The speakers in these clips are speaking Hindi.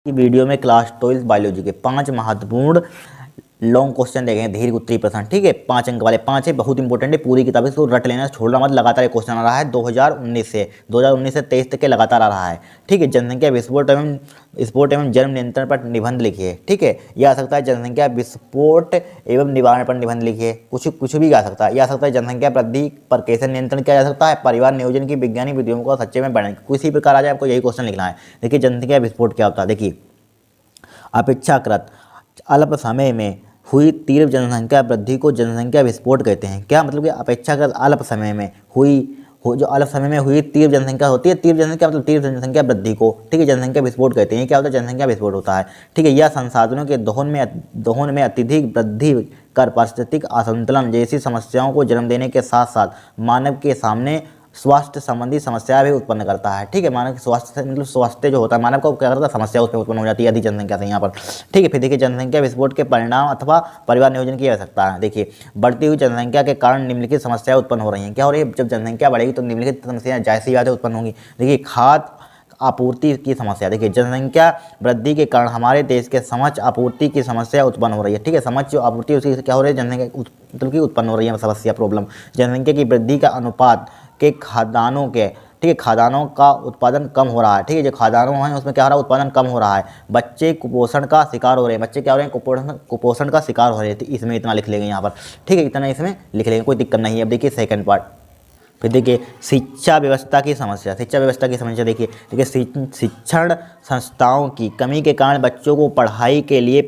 की वीडियो में क्लास 12 बायोलॉजी के 5 महत्वपूर्ण लॉन्ग क्वेश्चन देखे हैं, दीर्घ उत्तरीय प्रश्न। ठीक है, 5 अंक वाले 5 है, बहुत इंपॉर्टेंट है। पूरी किताब इसको रट लेना, छोड़ना मत। लगातार ये क्वेश्चन आ रहा है 2019 से 23 तक के लगातार आ रहा है। ठीक है, जनसंख्या विस्फोट एवं जन्म नियंत्रण पर निबंध लिखिए। ठीक है, यह आ सकता है जनसंख्या विस्फोट एवं निवारण पर निबंध लिखिए। कुछ भी आ सकता है। यह आ सकता है जनसंख्या वृद्धि पर कैसे नियंत्रण किया जा सकता है, परिवार नियोजन की वैज्ञानिक विधियों को सच्चे में बढ़ाएं। किसी प्रकार आ जाए आपको यही क्वेश्चन लिखना है। देखिए, जनसंख्या विस्फोट क्या होता है। देखिए, अपेक्षाकृत अल्प समय में हुई तीव्र जनसंख्या वृद्धि को जनसंख्या विस्फोट कहते हैं। क्या मतलब कि अपेक्षाकृत अल्प समय में जो अल्प समय में हुई तीव्र जनसंख्या होती है, तीव्र जनसंख्या मतलब तीव्र जनसंख्या वृद्धि को, ठीक है, जनसंख्या विस्फोट कहते हैं। क्या होता है, जनसंख्या विस्फोट होता है। ठीक है, यह संसाधनों के दोहन में अत्यधिक वृद्धि कर पारिस्थितिक असंतुलन जैसी समस्याओं को जन्म देने के साथ साथ मानव के सामने स्वास्थ्य संबंधी समस्या भी उत्पन्न करता है। ठीक है, मानव के स्वास्थ्य मतलब स्वास्थ्य जो होता है, मानव को क्या करता है, समस्या उसमें उत्पन्न हो जाती है अधिक जनसंख्या से यहाँ पर। ठीक है, फिर देखिए, जनसंख्या विस्फोट के परिणाम अथवा परिवार नियोजन की आवश्यकता है। देखिए, बढ़ती हुई जनसंख्या के कारण निम्नलिखित समस्याएं उत्पन्न हो रही हैं। क्या हो रही है, जब जनसंख्या बढ़ेगी तो निम्नलिखित समस्याएं जाहिर सी बात है उत्पन्न होंगी। देखिए, खाद्य आपूर्ति की समस्या। देखिए, जनसंख्या वृद्धि के कारण हमारे देश के समक्ष आपूर्ति की समस्या उत्पन्न हो रही है। ठीक है, समक्ष जो आपूर्ति उसकी क्या हो रही है, जनसंख्या मतलब कि उत्पन्न हो रही है समस्या, प्रॉब्लम। जनसंख्या की वृद्धि का अनुपात के खाद्यान्नों के, ठीक है, खाद्यान्नों का उत्पादन कम हो रहा है। ठीक है, जो खाद्यान्नों हैं उसमें क्या हो रहा है, उत्पादन कम हो रहा है। बच्चे कुपोषण का शिकार हो रहे हैं। बच्चे क्या हो रहे हैं, कुपोषण का शिकार हो रहे हैं। इसमें इतना लिख लेंगे यहाँ पर। ठीक है, इतना इसमें लिख लेंगे, कोई दिक्कत नहीं है। अब देखिए सेकंड पार्ट, फिर देखिए शिक्षा व्यवस्था की समस्या। शिक्षा व्यवस्था की समस्या देखिए शिक्षण संस्थाओं की कमी के कारण बच्चों को पढ़ाई के लिए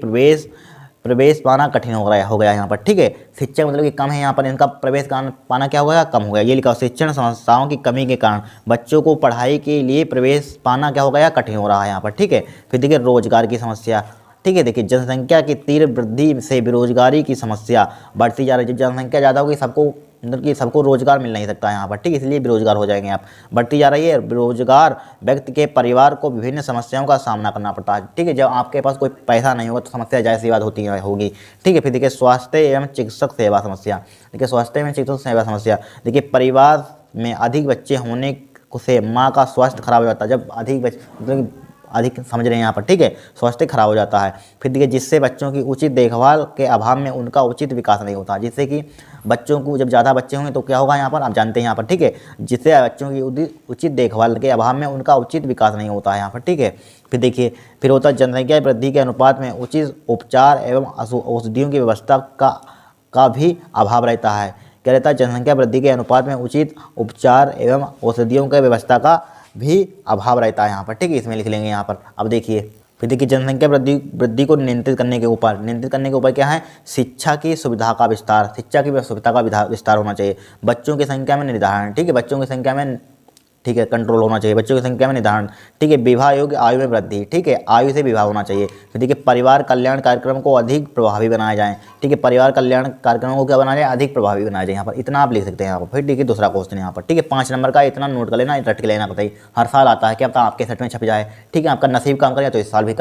प्रवेश पाना कठिन हो गया यहाँ पर। ठीक है, शिक्षा मतलब कि कम है यहाँ पर, इनका प्रवेश पाना क्या हो गया, कम हो गया। ये लिखा, शिक्षण संस्थाओं की कमी के कारण बच्चों को पढ़ाई के लिए प्रवेश पाना क्या हो गया, कठिन हो रहा है यहाँ पर। ठीक है, फिर देखिए रोजगार की समस्या। ठीक है, देखिए जनसंख्या की तीव्र वृद्धि से बेरोजगारी की समस्या बढ़ती जा रही है। जब जनसंख्या ज़्यादा होगी सबको मतलब कि सबको रोजगार मिल नहीं सकता यहाँ पर। ठीक है, इसलिए बेरोजगार हो जाएंगे आप। बढ़ती जा रही है बेरोजगार व्यक्ति के परिवार को विभिन्न समस्याओं का सामना करना पड़ता है। ठीक है, जब आपके पास कोई पैसा नहीं होगा तो समस्या जाहिर सी बात होगी। ठीक है, फिर देखिए स्वास्थ्य एवं चिकित्सक सेवा समस्या। देखिए, स्वास्थ्य एवं चिकित्सक सेवा समस्या। देखिए, परिवार में अधिक बच्चे होने से माँ का स्वास्थ्य खराब हो जाता है। जब अधिक बच्चे मतलब अधिक समझ रहे हैं यहाँ पर। ठीक है, स्वास्थ्य खराब हो जाता है। फिर देखिए, जिससे बच्चों की उचित देखभाल के अभाव में उनका उचित विकास नहीं होता। जिससे कि बच्चों को जब ज़्यादा बच्चे होंगे तो क्या होगा यहाँ पर, आप जानते हैं यहाँ पर। ठीक है, जिससे बच्चों की उचित देखभाल के अभाव में उनका उचित विकास नहीं होता है यहाँ पर। ठीक है, फिर देखिए, फिर होता है जनसंख्या वृद्धि के अनुपात में उचित उपचार एवं औषधियों की व्यवस्था का भी अभाव रहता है। क्या रहता है, जनसंख्या वृद्धि के अनुपात में उचित उपचार एवं औषधियों की व्यवस्था का भी अभाव रहता है यहाँ पर। ठीक है, इसमें लिख लेंगे यहाँ पर। अब देखिए, फिर देखिए जनसंख्या वृद्धि को नियंत्रित करने के ऊपर क्या है, शिक्षा की सुविधा का विस्तार। शिक्षा की सुविधा का विस्तार होना चाहिए। बच्चों की संख्या में निर्धारण। ठीक है, बच्चों की संख्या में, ठीक है, कंट्रोल होना चाहिए। बच्चों की संख्या में निर्धारण। ठीक है, विवाह योग्य आयु में वृद्धि। ठीक है, आयु से विवाह होना चाहिए। फिर देखिए, परिवार कल्याण कार्यक्रम को अधिक प्रभावी बनाया जाए। ठीक है, परिवार कल्याण कार्यक्रमों को क्या बनाया जाए, अधिक प्रभावी बनाया जाए। यहाँ पर इतना आप लिख सकते हैं यहाँ पर। फिर देखिए दूसरा क्वेश्चन यहाँ पर। ठीक है, 5 नंबर का, इतना नोट कर लेना, रट के लेना। बताइए, हर साल आता है, क्या पता आपके सेट में छप जाए। ठीक है, आपका नसीब काम करेगा तो इस साल भी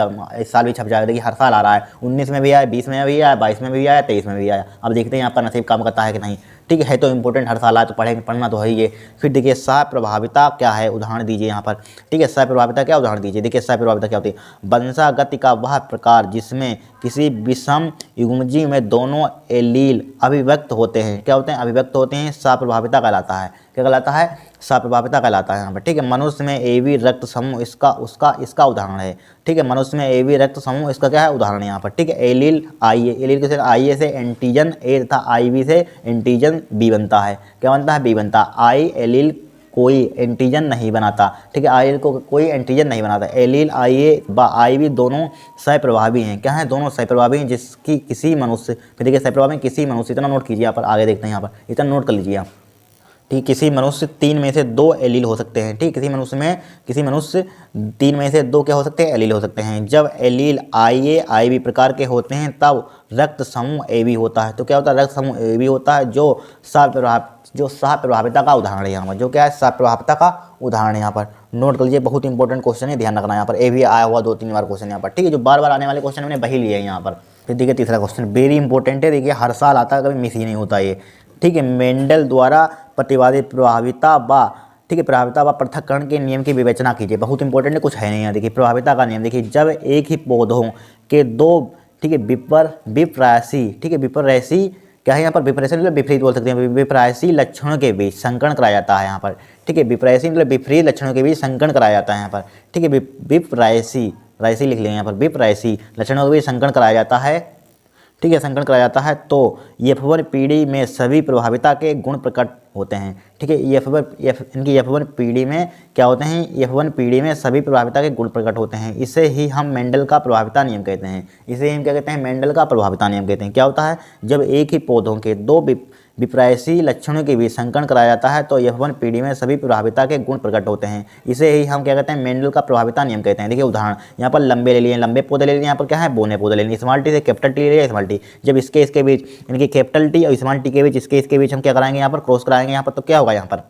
छप जाएगा। देखिए, हर साल आ रहा है, 19 में भी आया, 20 में भी आया, 22 में भी आया, 23 में भी आया। अब देखते हैं आपका नसीब काम करता है कि नहीं। ठीक है, तो इंपॉर्टेंट, हर साल आए तो पढ़ना तो है ही है। फिर देखिए, सहप्रभाविता क्या है, उदाहरण दीजिए यहाँ पर। ठीक है, सहप्रभाविता क्या, उदाहरण दीजिए। देखिए, सहप्रभाविता क्या होती है, वंशागति का वह प्रकार जिसमें किसी विषम युग्मजीव में दोनों एलील अभिव्यक्त होते हैं। क्या होते हैं, अभिव्यक्त होते हैं, सहप्रभाविता कहलाता है। क्या कहलाता है, सहप्रभाविता कहलाता है यहाँ पर। ठीक है, मनुष्य में एबी रक्त समूह इसका उदाहरण है। ठीक है, मनुष्य में एबी रक्त समूह इसका क्या है, उदाहरण यहाँ पर। ठीक है, एलील आईए, एलील के आईए से एंटीजन ए तथा आईबी से एंटीजन बी बनता है। क्या बनता है, बी बनता है। आई एलील कोई एंटीजन नहीं बनाता। ठीक है, आई को कोई एंटीजन नहीं बनाता। एलील आईए व आईबी दोनों सहप्रभावी हैं। क्या है, दोनों सहप्रभावी हैं, जिसकी किसी मनुष्य, फिर देखिए सहप्रभावी किसी मनुष्य, इतना नोट कीजिए यहाँ पर, आगे देखते हैं यहाँ पर, इतना नोट कर लीजिए आप। ठीक, किसी मनुष्य 3 में से 2 एलील हो सकते हैं। ठीक, किसी मनुष्य 3 में से 2 क्या हो सकते हैं, एलील हो सकते हैं। जब एलील आईए आईबी प्रकार के होते हैं तब रक्त समूह एबी होता है। तो क्या होता है, रक्त समूह एबी होता है, जो सहप्रभाविता का उदाहरण है यहाँ पर। जो क्या है, सहप्रभाविता का उदाहरण है यहाँ पर। नोट कर लीजिए, बहुत इंपॉर्टेंट क्वेश्चन है, ध्यान रखना यहाँ पर। ए भी आया हुआ 2-3 बार क्वेश्चन यहाँ पर। ठीक है, जो बार बार आने वाले क्वेश्चन मैंने वही लिए हैं यहाँ पर। फिर देखिए तीसरा क्वेश्चन वेरी इंपॉर्टेंट है। देखिए, हर साल आता है, कभी मिस ही नहीं होता ये। ठीक है, मेंडल द्वारा प्रतिवादित प्रभाविता व ठीक है। प्रभाविता व पृथक्करण के नियम की विवेचना कीजिए, बहुत इंपॉर्टेंट है, कुछ है नहीं है। देखिए प्रभाविता का नियम, देखिए जब एक ही पौधों के दो, ठीक है, विपरासी, ठीक है, विपरासी क्या है यहाँ पर, विपरीत मतलब विपरीत बोल सकते हैं, विपरासी लक्षणों के बीच संकरण कराया जाता है यहाँ पर, ठीक है। विपरासी मतलब विपरीत लक्षणों के बीच संकरण कराया जाता है यहाँ पर, ठीक है। विपरासी, रायसी लिख लेंगे यहाँ पर, विपरासी लक्षणों के बीच संकरण कराया जाता है, ठीक है, संकरण कराया जाता है। तो F1 पीढ़ी में सभी प्रभाविता के गुण प्रकट होते हैं, ठीक है। इनकी F1 पीढ़ी में क्या होते हैं, F1 पीढ़ी में सभी प्रभाविता के गुण प्रकट होते हैं। इसे ही हम मेंडल का प्रभाविता नियम कहते हैं, इसे ही हम क्या कहते हैं, मेंडल का प्रभाविता नियम कहते हैं। क्या होता है, जब एक ही पौधों के दो विपरासी लक्षणों के बीच संकरण कराया जाता है तो F1 पीढ़ी में सभी प्रभाविता के गुण प्रकट होते हैं। इसे ही हम क्या कहते हैं, मेंडल का प्रभाविता नियम कहते हैं। देखिए उदाहरण यहाँ पर लंबे ले लिए, लंबे पौधे ले लिए, यहाँ पर क्या है, बोने पौधे ले लिए। स्मॉल टी से कैपिटल टी ले लिया, स्मॉल टी, जब इसके बीच, इनकी कैपिटल टी और स्मॉल टी के बीच, इसके बीच हम क्या कराएंगे, यहाँ पर क्रॉस कराएंगे यहाँ पर, तो क्या होगा यहाँ पर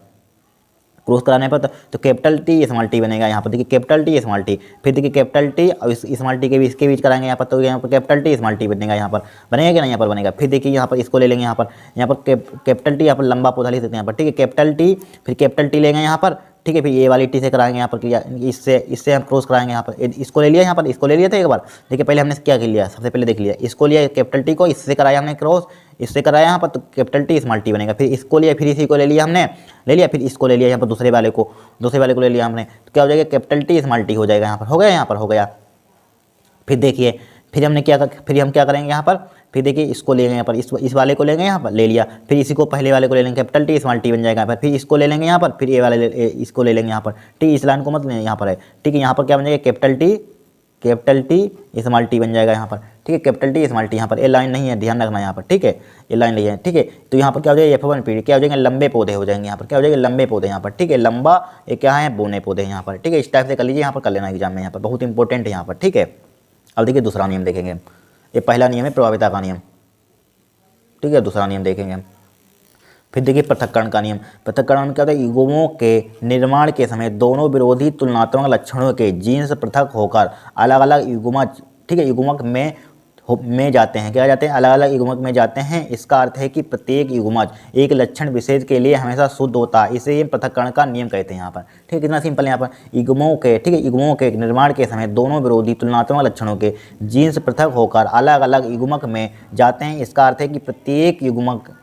क्रॉस कराने पर तो कैपिटल टी स्मॉल टी बनेगा यहाँ पर। देखिए कैपिटल टी स्मॉल टी, फिर देखिए कैपिटल टी और स्मॉल टी के भी इसके बीच कराएंगे यहाँ पर, तो यहाँ पर कैपिटल टी स्मॉल टी बनेगा, यहाँ पर बनेगा कि नहीं, यहाँ पर बनेगा। फिर देखिए यहाँ पर इसको ले लेंगे, यहाँ पर कैपिटल टी, यहाँ पर लंबा पौधा लिख देते हैं यहाँ पर, ठीक है। कैपिटल टी, फिर कैपिटल टी लेंगे यहाँ पर, ठीक है। फिर ये वाली टी से कराएंगे यहाँ पर, इससे हम क्रॉस कराएंगे यहाँ पर। इसको ले लिया, यहाँ पर इसको ले लिया था एक बार। देखिए पहले हमने क्या कर लिया, सबसे पहले देख लिया, इसको लिया कैपिटल टी को, इससे कराया हमने क्रॉस, इससे कराया यहाँ पर, तो कैपिटल टी स्मॉल टी बनेगा। फिर इसको लिया, फिर इसी को ले लिया हमने, ले लिया, फिर इसको ले लिया यहाँ पर, दूसरे वाले को ले लिया हमने, तो क्या हो जाएगा, कैपिटल टी स्मॉल टी हो जाएगा यहाँ पर, हो गया, यहाँ पर हो गया। फिर देखिए, फिर हम क्या करेंगे यहाँ पर, फिर देखिए इसको लेंगे यहाँ पर, इस वाले को लेंगे यहाँ पर, ले लिया, फिर इसी को पहले वाले को ले लेंगे, कैपिटल टी स्मॉल टी बन जाएगा यहाँ पर। फिर इसको ले लेंगे यहाँ पर, फिर ये वाले इसको ले लेंगे यहाँ पर, ठीक है। इस लाइन को मत लेंगे यहाँ पर है, ठीक है। यहाँ पर क्या बन जाएगा, कैपिटल टी स्मॉल टी बन जाएगा यहाँ पर, ठीक है। कैपिटल टी स्मॉल टी, यहाँ पर ये लाइन नहीं है, ध्यान रखना यहाँ पर, ठीक है, ये लाइन नहीं है, ठीक है। तो यहाँ पर क्या हो जाएगा, F1 पीढ़ी क्या हो जाएंगे, लंबे पौधे हो जाएंगे यहाँ पर, क्या हो जाएगा, लंबे पौधे यहाँ पर, ठीक है। लंबा ये क्या है, बोने पौधे यहाँ पर, ठीक है। इस टाइप से कर लीजिए, यहाँ पर कर लेना एग्जाम में, यहाँ पर बहुत इंपॉर्टेंट है यहाँ पर, ठीक है। अब देखिए दूसरा नियम देखेंगे, ये पहला नियम है प्रभाविता का नियम, ठीक है। दूसरा नियम देखेंगे हम, फिर देखिए पृथक्करण का नियम। पृथक्करण में क्या होता है, युग्मों के निर्माण के समय दोनों विरोधी तुलनात्मक लक्षणों के जीन्स पृथक होकर अलग अलग युग्मक, ठीक है, युग्मक में जाते हैं, क्या जाते हैं, अलग अलग युग्मक में जाते हैं। इसका अर्थ है कि प्रत्येक युग्मक एक लक्षण विशेष के लिए हमेशा शुद्ध होता है, इसे पृथक्करण का नियम कहते हैं यहाँ पर, ठीक है। कितना सिंपल है यहाँ पर, युग्मों के, ठीक है, युग्मों के निर्माण के समय दोनों विरोधी तुलनात्मक लक्षणों के जीन्स पृथक होकर अलग अलग युग्मक में जाते हैं। इसका अर्थ है कि प्रत्येक युग्मक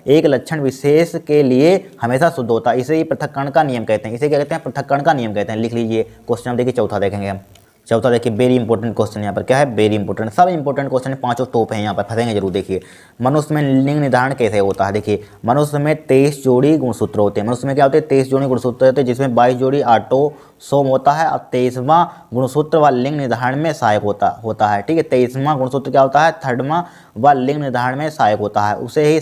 एक लक्षण विशेष के लिए हमेशा शुद्ध होता है, इसे ही पृथक्करण का नियम कहते हैं। इसे क्या कहते हैं, पृथक्करण का नियम कहते हैं। लिख लीजिए क्वेश्चन देखिए, चौथा देखेंगे हम। चौथा देखिए, वेरी इंपॉर्टेंट क्वेश्चन यहाँ पर, क्या है, वेरी इंपॉर्टेंट, सब इंपॉर्टेंट क्वेश्चन है, पांचों टॉप है यहाँ पर, फंसेंगे जरूर। देखिए मनुष्य में लिंग निर्धारण कैसे होता है, देखिए मनुष्य में 23 जोड़ी गुणसूत्र होते हैं। मनुष्य में क्या होते हैं, 23 जोड़ी गुणसूत्र होते हैं, जिसमें 22 जोड़ी ऑटोसोम होता है और 23वां गुणसूत्र व लिंग निर्धारण में सहायक होता है, ठीक है। 23वां गुणसूत्र क्या होता है, थर्डवां व लिंग निर्धारण में सहायक होता है, उसे ही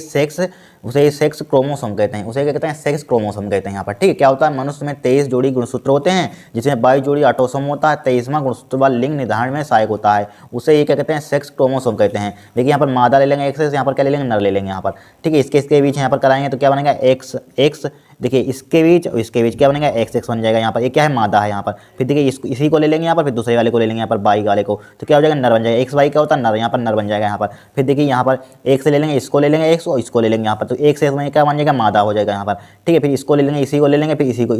सेक्स क्रोमोसोम कहते हैं, उसे क्या कहते हैं, सेक्स क्रोमोसोम कहते हैं यहाँ पर, ठीक है। क्या होता है, मनुष्य में 23 जोड़ी गुणसूत्र होते हैं, जिसमें 22 जोड़ी ऑटोसोम होता है, 23वां गुणसूत्र व लिंग निर्धारण में सहायक होता है, उसे ये क्या कहते हैं, सेक्स क्रोमोसोम कहते हैं। देखिए यहाँ पर मादा ले लेंगे एक्स, यहाँ पर क्या ले लेंगे, नर ले लेंगे यहाँ पर, ठीक है। इसके बीच यहाँ पर कराएंगे तो क्या बनेगा, एक्स, देखिए इसके बीच और इसके बीच क्या बनेगा, XX बन जाएगा यहाँ पर, ये क्या है, मादा है यहाँ पर। फिर देखिए इसी को ले लेंगे यहाँ पर, फिर दूसरे वाले को ले लेंगे यहाँ पर, बाई वाले को, तो क्या हो जाएगा, नर बन जाएगा। XY क्या होता है, नर, यहाँ पर नर बन जाएगा यहाँ पर। फिर देखिए यहाँ पर एक से ले लेंगे, इसको ले लेंगे X और इसको ले लेंगे यहाँ पर, तो एक से क्या बन जाएगा, मादा हो जाएगा यहाँ पर, ठीक है। फिर इसको ले लेंगे, इसी को ले लेंगे, फिर इसी को,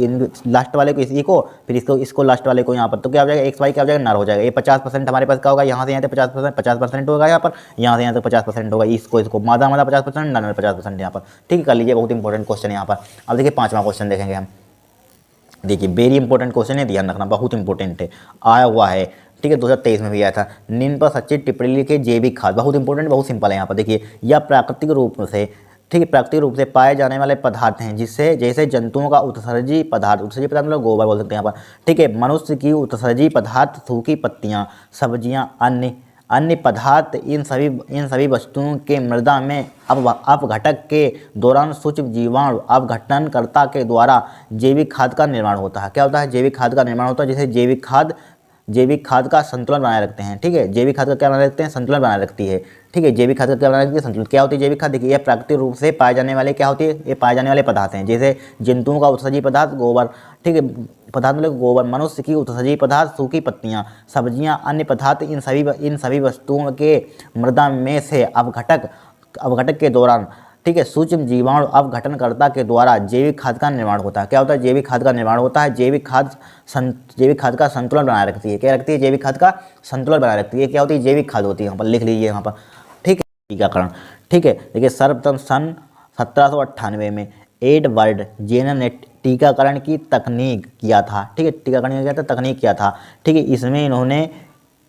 लास्ट वाले को इसी को, फिर इसको लास्ट वाले को यहाँ पर, तो क्या हो जाएगा, XY क्या हो जाएगा, नर हो जाएगा। ये 50% हमारे पास क्या होगा, यहाँ से यहाँ तक 50% होगा यहाँ पर, यहाँ से यहाँ तक 50% होगा, इसको मादा 50%, नर 50% यहाँ पर, ठीक है। कर लीजिए, बहुत इंपॉर्टेंट क्वेश्चन यहाँ पर। अब देखिए पांचवा क्वेश्चन देखेंगे हम, देखिए वेरी इंपॉर्टेंट क्वेश्चन है, ध्यान रखना, बहुत इंपॉर्टेंट है, आया हुआ है, ठीक है, 2023 में भी आया था। निम्न पर सच्ची टिप्पणी लिखिए, जैविक खाद, बहुत इंपॉर्टेंट, बहुत सिंपल है यहाँ पर। देखिए यह प्राकृतिक रूप से, ठीक है, प्राकृतिक रूप से पाए जाने वाले पदार्थ हैं, जिससे जैसे जंतुओं का उत्सर्जी पदार्थ मतलब गोबर बोल सकते हैं यहाँ पर, ठीक है। मनुष्य की उत्सर्जी पदार्थ, सूखी पत्तियाँ, सब्जियाँ, अन्य पदार्थ, इन सभी वस्तुओं के मृदा में अपघटक के दौरान सूक्ष्म जीवाणु अपघटनकर्ता के द्वारा जैविक खाद का निर्माण होता है। क्या होता है, जैविक खाद का निर्माण होता है, जैसे जैविक खाद का संतुलन बनाए रखते हैं, ठीक है। जैविक खाद का क्या बनाए रखते हैं, संतुलन बनाए रखती है, ठीक है। जैविक खाद का क्या बनाए रखती है, संतुलन। क्या होती है जैविक खाद, देखिए यह प्राकृतिक रूप से पाए जाने वाले, क्या होती है, ये पाए जाने वाले पदार्थ हैं, जैसे जंतुओं का उत्सर्जी पदार्थ गोबर, ठीक है, पदार्थ मतलब गोबर, मनुष्य की उत्सर्जी पदार्थ सूखी पत्तियाँ, सब्जियाँ, अन्य पदार्थ, इन सभी वस्तुओं के मृदा में से अपघटक के दौरान, ठीक है, सूक्ष्म जीवाणु अपघटनकर्ता के द्वारा जैविक खाद का निर्माण होता है। क्या होता है? जैविक खाद का निर्माण होता है। जैविक खाद का संतुलन बनाए रखती है। क्या रखती है? जैविक खाद का संतुलन बनाए रखती है। क्या होती है? जैविक खाद होती है। यहाँ पर लिख लीजिए यहाँ पर, ठीक है। टीकाकरण, ठीक है, देखिए सर्वप्रथम सन 1798 में एडवर्ड जेनर ने टीकाकरण की तकनीक किया था। ठीक है, टीकाकरण किया था, तकनीक किया था। ठीक है, इसमें इन्होंने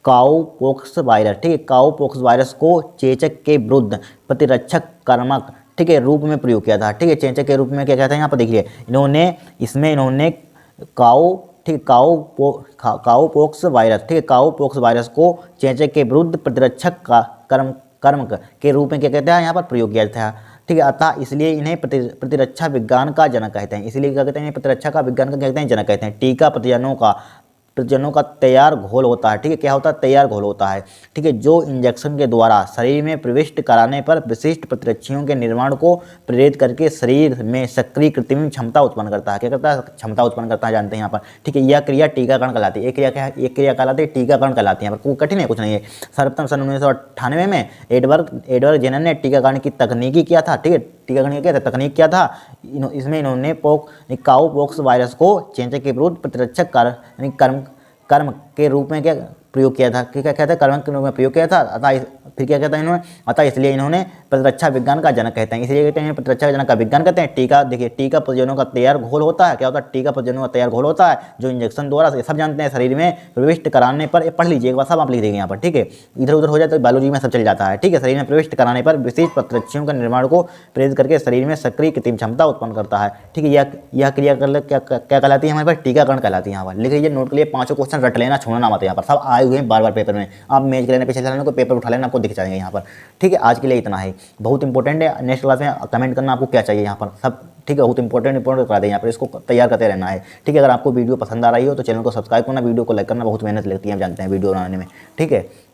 काउपोक्स वायरस, ठीक है, काउपोक्स वायरस को चेचक के विरुद्ध प्रतिरक्षक कर्मक, ठीक है, रूप में प्रयोग किया था। ठीक है, चेचक के रूप में क्या कहते हैं यहाँ पर देखिए, इन्होंने काउपोक्स वायरस, ठीक है, काउपोक्स वायरस को चेचक के विरुद्ध प्रतिरक्षक कर्मक के रूप में क्या कहते हैं यहाँ पर प्रयोग किया था। ठीक है, अतः इसलिए इन्हें प्रतिरक्षा विज्ञान का जनक कहते हैं। इसलिए क्या कहते हैं? प्रतिरक्षा का विज्ञान का कहते हैं जनक कहते हैं। टीका प्रजननों का तैयार घोल होता है। ठीक है, क्या होता है? तैयार घोल होता है। ठीक है, जो इंजेक्शन के द्वारा शरीर में प्रविष्ट कराने पर विशिष्ट प्रतिरक्षियों के निर्माण को प्रेरित करके शरीर में सक्रिय कृत्रिम क्षमता उत्पन्न करता है। क्या करता है? क्षमता उत्पन्न करता है, जानते हैं यहाँ पर। ठीक है, यह क्रिया टीकाकरण कहलाती है। एक क्रिया क्या है? एक क्रिया कहलाती है टीकाकरण कहलाती है। यहाँ पर कोई कठिन है कुछ नहीं है। सर्वप्रथम सन 1998 में एडवर्ड जेनर ने टीकाकरण की तकनीकी किया था। ठीक है, टीकाकरण क्या था? तकनीक क्या था? इसमें इन्होंने काउपोक्स वायरस को चेचक के विरुद्ध प्रतिरक्षक कर्म के रूप में क्या प्रयोग किया था? क्या कहते हैं? कर्म के रूप में प्रयोग किया था। अतः फिर क्या कहता है इन्होंने? अतः इसलिए इन्होंने प्रतिरक्षा विज्ञान का जनक कहते हैं। इसलिए कहते हैं प्रतिरक्षा जनक का विज्ञान कहते हैं। टीका, देखिए, टीका प्रजननों का तैयार घोल होता है। क्या होता है? टीका प्रजननों का तैयार घोल होता है, जो इंजेक्शन द्वारा, सब जानते हैं, शरीर में प्रविष्ट कराने पर, पढ़ लीजिए एक बार, सब आप लिख देंगे यहाँ पर। ठीक है, इधर उधर हो जाए तो बायोलॉजी में सब चल जाता है। ठीक है, शरीर में प्रविष्ट कराने पर विशेष प्रतिरक्षियों के निर्माण को प्रेरित करके शरीर में सक्रिय कृत्रिम क्षमता उत्पन्न करता है। ठीक है, यह क्रिया क्या कहलाती है? हमारे पास टीकाकरण कहलाती है। यहाँ पर लिख लीजिए, नोट के लिए 5 क्वेश्चन रट लेना, छोड़ना मत। यहाँ पर सब आए हुए हैं बार पेपर में, आप मेज के लेना, पिछले साल को पेपर उठा लेना, आपको दिख जाएंगे यहाँ पर। ठीक है, आज के लिए इतना ही, बहुत इंपॉर्टेंट है। नेक्स्ट क्लास में कमेंट करना आपको क्या चाहिए यहाँ पर सब। ठीक है, बहुत इंपॉर्टेंट करा दें यहाँ पर, इसको तैयार करते रहना है। ठीक है, अगर आपको वीडियो पसंद आ रही हो तो चैनल को सब्सक्राइब करना, वीडियो को लाइक करना, बहुत मेहनत लगती है, हम जानते हैं वीडियो बनाने में। ठीक है।